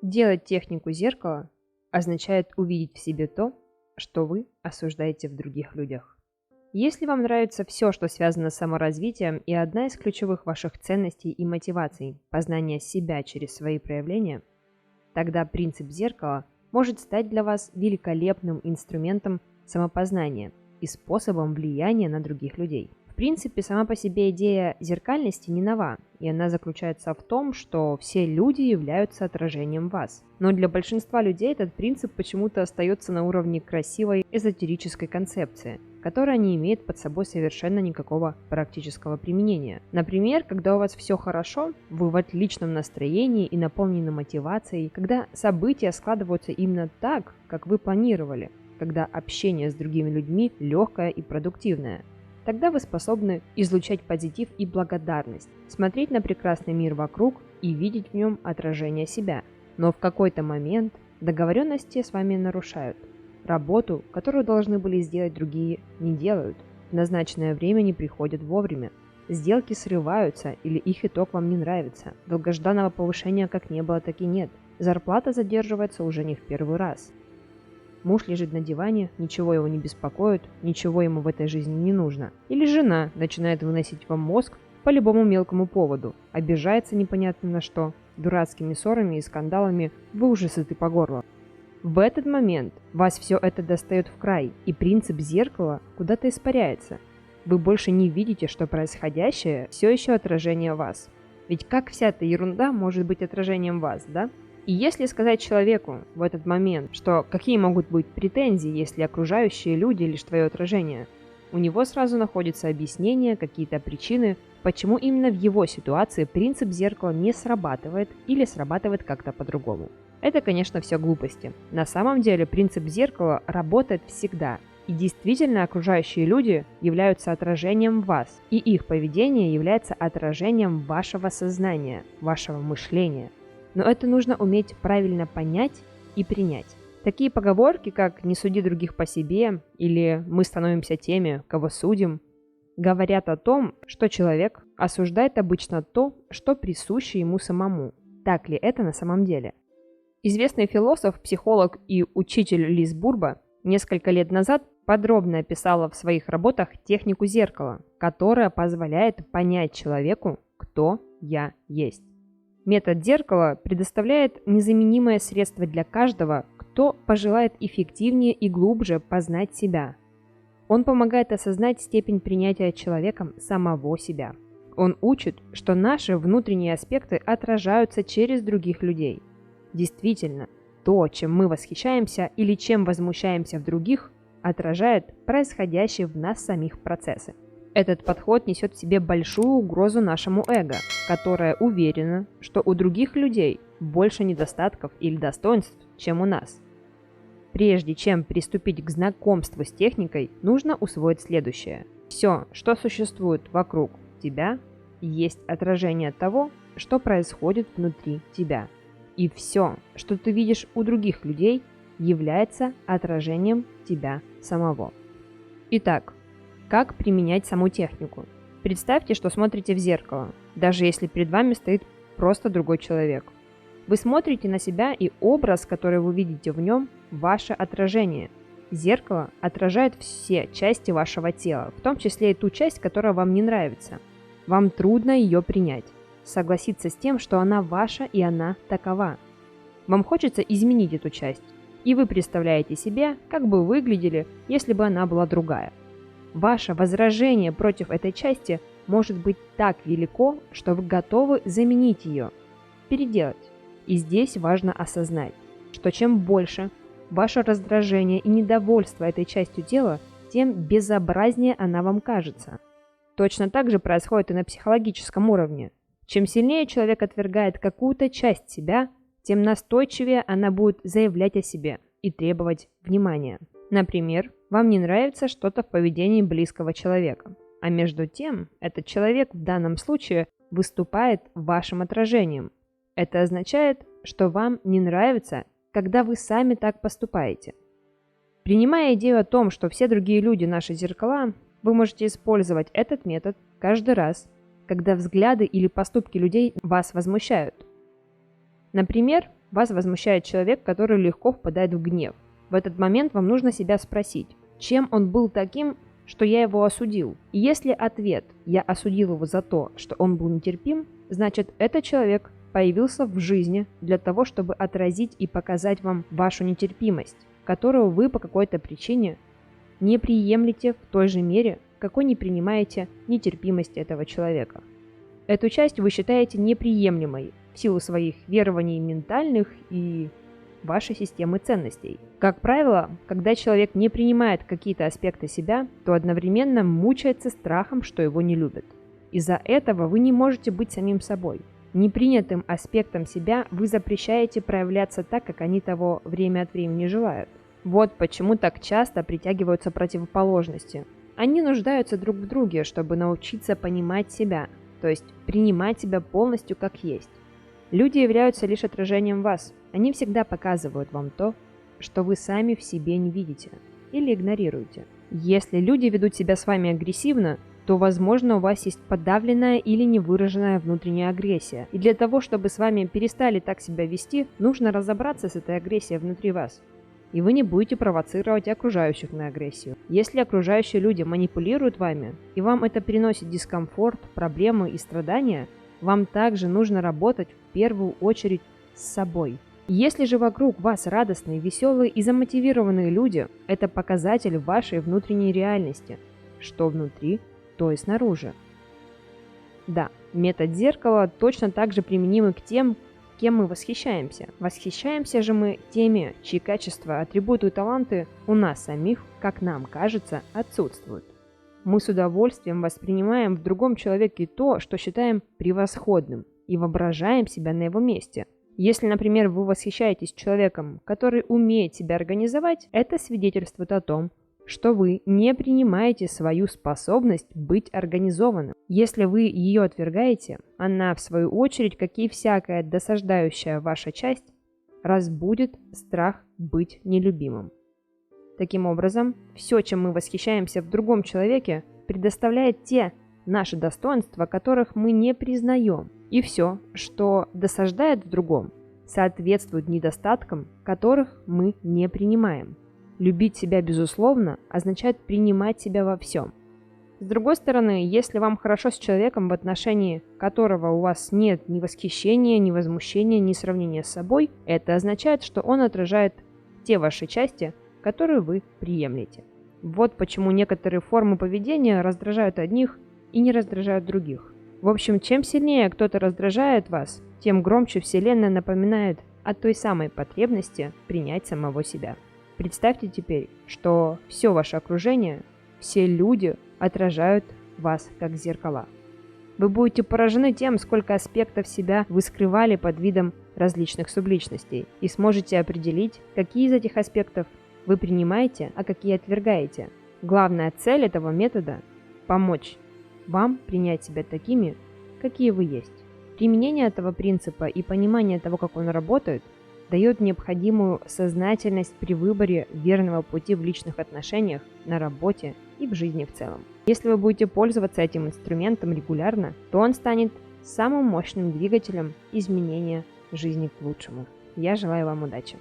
Делать технику зеркала означает увидеть в себе то, что вы осуждаете в других людях. Если вам нравится все, что связано с саморазвитием, и одна из ключевых ваших ценностей и мотиваций – познание себя через свои проявления, тогда принцип зеркала может стать для вас великолепным инструментом самопознания и способом влияния на других людей. В принципе, сама по себе идея зеркальности не нова, и она заключается в том, что все люди являются отражением вас. Но для большинства людей этот принцип почему-то остается на уровне красивой эзотерической концепции, которая не имеет под собой совершенно никакого практического применения. Например, когда у вас все хорошо, вы в отличном настроении и наполнены мотивацией, когда события складываются именно так, как вы планировали, когда общение с другими людьми легкое и продуктивное. Тогда вы способны излучать позитив и благодарность, смотреть на прекрасный мир вокруг и видеть в нем отражение себя. Но в какой-то момент договоренности с вами нарушают. Работу, которую должны были сделать другие, не делают. В назначенное время не приходят вовремя. Сделки срываются или их итог вам не нравится. Долгожданного повышения как не было, так и нет. Зарплата задерживается уже не в первый раз. Муж лежит на диване, ничего его не беспокоит, ничего ему в этой жизни не нужно. Или жена начинает выносить вам мозг по любому мелкому поводу, обижается непонятно на что, дурацкими ссорами и скандалами вы уже сыты по горло. В этот момент вас все это достает в край, и принцип зеркала куда-то испаряется. Вы больше не видите, что происходящее все еще отражение вас. Ведь как вся эта ерунда может быть отражением вас, да? И если сказать человеку в этот момент, что какие могут быть претензии, если окружающие люди лишь твое отражение, у него сразу находятся объяснения, какие-то причины, почему именно в его ситуации принцип зеркала не срабатывает или срабатывает как-то по-другому. Это, конечно, все глупости. На самом деле принцип зеркала работает всегда. И действительно окружающие люди являются отражением вас, и их поведение является отражением вашего сознания, вашего мышления. Но это нужно уметь правильно понять и принять. Такие поговорки, как «не суди других по себе» или «мы становимся теми, кого судим», говорят о том, что человек осуждает обычно то, что присуще ему самому. Так ли это на самом деле? Известный философ, психолог и учитель Лиз Бурба несколько лет назад подробно описала в своих работах технику зеркала, которая позволяет понять человеку, кто я есть. Метод зеркала предоставляет незаменимое средство для каждого, кто пожелает эффективнее и глубже познать себя. Он помогает осознать степень принятия человеком самого себя. Он учит, что наши внутренние аспекты отражаются через других людей. Действительно, то, чем мы восхищаемся или чем возмущаемся в других, отражает происходящие в нас самих процессы. Этот подход несет в себе большую угрозу нашему эго, которое уверено, что у других людей больше недостатков или достоинств, чем у нас. Прежде чем приступить к знакомству с техникой, нужно усвоить следующее. Все, что существует вокруг тебя, есть отражение того, что происходит внутри тебя. И все, что ты видишь у других людей, является отражением тебя самого. Итак, как применять саму технику? Представьте, что смотрите в зеркало, даже если перед вами стоит просто другой человек. Вы смотрите на себя, и образ, который вы видите в нем, ваше отражение. Зеркало отражает все части вашего тела, в том числе и ту часть, которая вам не нравится. Вам трудно ее принять, согласиться с тем, что она ваша и она такова. Вам хочется изменить эту часть, и вы представляете себе, как бы выглядели, если бы она была другая. Ваше возражение против этой части может быть так велико, что вы готовы заменить ее, переделать. И здесь важно осознать, что чем больше ваше раздражение и недовольство этой частью тела, тем безобразнее она вам кажется. Точно так же происходит и на психологическом уровне. Чем сильнее человек отвергает какую-то часть себя, тем настойчивее она будет заявлять о себе и требовать внимания. Например, вам не нравится что-то в поведении близкого человека, а между тем этот человек в данном случае выступает вашим отражением. Это означает, что вам не нравится, когда вы сами так поступаете. Принимая идею о том, что все другие люди наши зеркала, вы можете использовать этот метод каждый раз, когда взгляды или поступки людей вас возмущают. Например, Вас возмущает человек, который легко впадает в гнев. В этот момент вам нужно себя спросить, чем он был таким, что я его осудил. И если ответ «я осудил его за то, что он был нетерпим», значит, этот человек появился в жизни для того, чтобы отразить и показать вам вашу нетерпимость, которую вы по какой-то причине не приемлете в той же мере, какой не принимаете нетерпимость этого человека. Эту часть вы считаете неприемлемой в силу своих верований ментальных и вашей системы ценностей. Как правило, когда человек не принимает какие-то аспекты себя, то одновременно мучается страхом, что его не любят. Из-за этого вы не можете быть самим собой. Непринятым аспектом себя вы запрещаете проявляться так, как они того время от времени желают. Вот почему так часто притягиваются противоположности. Они нуждаются друг в друге, чтобы научиться понимать себя, то есть принимать себя полностью как есть. Люди являются лишь отражением вас. Они всегда показывают вам то, что вы сами в себе не видите или игнорируете. Если люди ведут себя с вами агрессивно, то, возможно, у вас есть подавленная или невыраженная внутренняя агрессия. И для того, чтобы с вами перестали так себя вести, нужно разобраться с этой агрессией внутри вас. И вы не будете провоцировать окружающих на агрессию. Если окружающие люди манипулируют вами, и вам это приносит дискомфорт, проблемы и страдания, вам также нужно работать в первую очередь с собой. Если же вокруг вас радостные, веселые и замотивированные люди, это показатель вашей внутренней реальности. Что внутри, то и снаружи. Да, метод зеркала точно так же применим и к тем, кем мы восхищаемся. Восхищаемся же мы теми, чьи качества, атрибуты и таланты у нас самих, как нам кажется, отсутствуют. Мы с удовольствием воспринимаем в другом человеке то, что считаем превосходным, и воображаем себя на его месте. Если, например, вы восхищаетесь человеком, который умеет себя организовать, это свидетельствует о том, что вы не принимаете свою способность быть организованным. Если вы ее отвергаете, она, в свою очередь, как и всякая досаждающая ваша часть, разбудит страх быть нелюбимым. Таким образом, все, чем мы восхищаемся в другом человеке, предоставляет те наши достоинства, которых мы не признаем. И все, что досаждает в другом, соответствует недостаткам, которых мы не принимаем. Любить себя, безусловно, означает принимать себя во всем. С другой стороны, если вам хорошо с человеком, в отношении которого у вас нет ни восхищения, ни возмущения, ни сравнения с собой, это означает, что он отражает те ваши части, которые вы приемлете. Вот почему некоторые формы поведения раздражают одних и не раздражают других. В общем, чем сильнее кто-то раздражает вас, тем громче Вселенная напоминает о той самой потребности принять самого себя. Представьте теперь, что все ваше окружение, все люди отражают вас как зеркала. Вы будете поражены тем, сколько аспектов себя вы скрывали под видом различных субличностей, и сможете определить, какие из этих аспектов вы принимаете, а какие отвергаете. Главная цель этого метода – помочь вам принять себя такими, какие вы есть. Применение этого принципа и понимание того, как он работает, дает необходимую сознательность при выборе верного пути в личных отношениях, на работе и в жизни в целом. Если вы будете пользоваться этим инструментом регулярно, то он станет самым мощным двигателем изменения жизни к лучшему. Я желаю вам удачи!